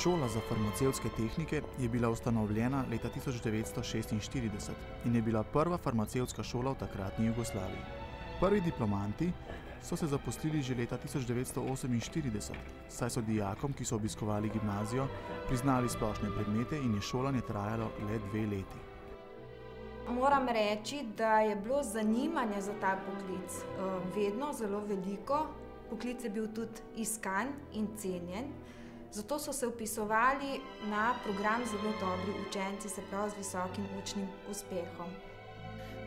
Šola za farmacevtske tehnike je bila ustanovljena leta 1946 in je bila prva farmacevtska šola v takratni Jugoslaviji. Prvi diplomanti so se zaposlili že leta 1948, saj so dijakom, ki so obiskovali gimnazijo, priznali splošne predmete in je šolanje trajalo le 2 leti. Moram reči, da je bilo zanimanje za ta poklic vedno zelo veliko. Poklic je bil tudi iskan in cenjen, zato so se vpisovali na program zelo dobri učenci, se pravi z visokim učnim uspehom.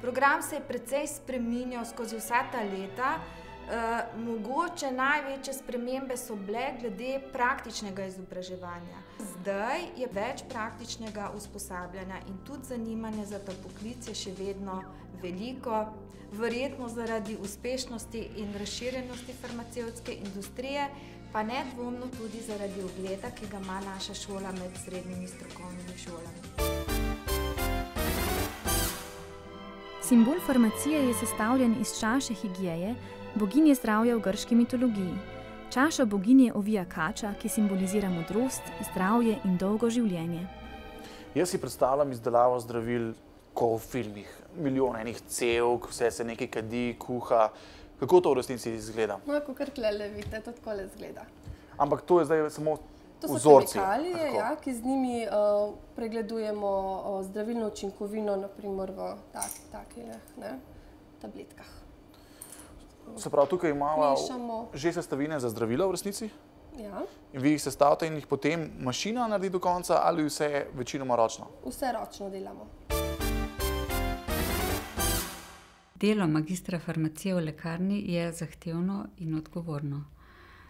Program se je precej spreminjal skozi vsa ta leta. Mogoče največje spremembe so bile glede praktičnega izobraževanja. Zdaj je več praktičnega usposabljanja in tudi zanimanje za ta poklic je še vedno veliko, verjetno zaradi uspešnosti in razširjenosti farmacevtske industrije, pa nedvomno tudi zaradi ugleda, ki ga ima naša šola med srednjimi strokovnimi šolami. Simbol farmacije je sestavljen iz čaše Higieje, boginje zdravja v grški mitologiji. Čaša boginje ovija kača, ki simbolizira modrost, zdravje in dolgo življenje. Jaz si predstavljam izdelavo zdravil kot v filmih. Milijon enih cevk, vse se nekaj kadi, kuha. Kako to v resnici izgleda? No, kakor tlele vidite, to takole izgleda. Ampak to je zdaj samo to so vzorci. kemikalije, ja, ki z njimi pregledujemo zdravilno učinkovino, naprimer v takih tabletkah. Se pravi, tukaj imamo Mešamo. že sestavine za zdravila v resnici? Ja. In vi jih sestavite in jih potem mašina naredi do konca ali vse večinoma ročno? Vse ročno delamo. Delo magistra farmacije v lekarni je zahtevno in odgovorno.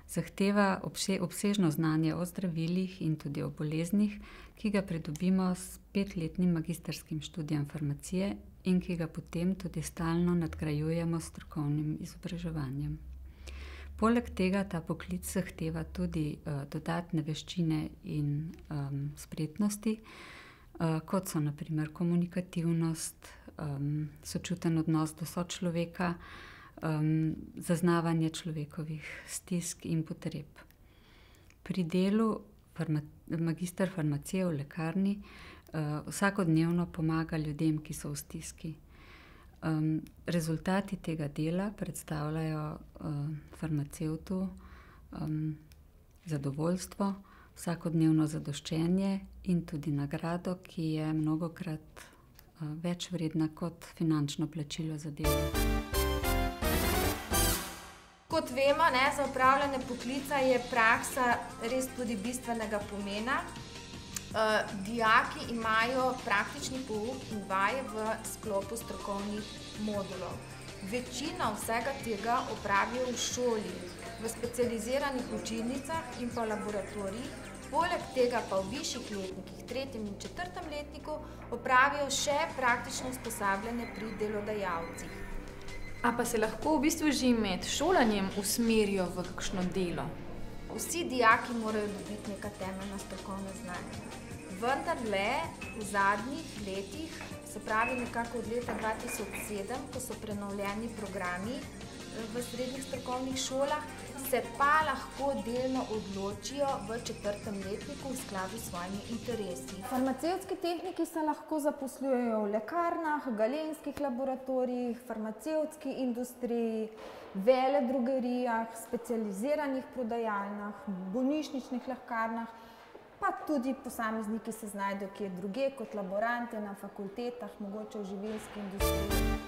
Zahteva obsežno znanje o zdravilih in tudi o boleznih, ki ga pridobimo s 5-letnim magisterskim študijem farmacije in ki ga potem tudi stalno nadgrajujemo s strokovnim izobraževanjem. Poleg tega ta poklic zahteva tudi dodatne veščine in spretnosti, kot so na primer komunikativnost, sočuten odnos do sočloveka, zaznavanje človekovih stisk in potreb. Pri delu magister farmacije v lekarni vsakodnevno pomaga ljudem, ki so v stiski. Rezultati tega dela predstavljajo farmacevtu zadovoljstvo, vsakodnevno zadoščenje in tudi nagrado, ki je mnogokrat več vredna kot finančno plačilo za delo. Kot vemo, za opravljanje poklica je praksa res tudi bistvenega pomena. Dijaki imajo praktični pouk in vaje v sklopu strokovnih modulov. Večina vsega tega opravijo v šoli, v specializiranih učilnicah in pa laboratorijih. Poleg tega pa v višjih letnikih, 3. in 4. letniku, opravijo še praktično usposabljanje pri delodajalcih. A pa se lahko v bistvu že med šolanjem usmerijo v kakšno delo? Vsi dijaki morajo dobiti neka temeljna strokovna znanja. Vendarle v zadnjih letih, se pravi nekako od leta 2007, ko so prenovljeni programi v srednjih strokovnih šolah, se pa lahko delno odločijo v 4. letniku v skladu s svojimi interesi. Farmacevtski tehniki se lahko zaposlujejo v lekarnah, galenskih laboratorijih, farmacevtski industriji, veledrogerijah, specializiranih prodajalnah, bolnišničnih lekarnah, pa tudi posamezniki se znajdejo kje drugje kot laboranti na fakultetah, mogoče v živilski industriji.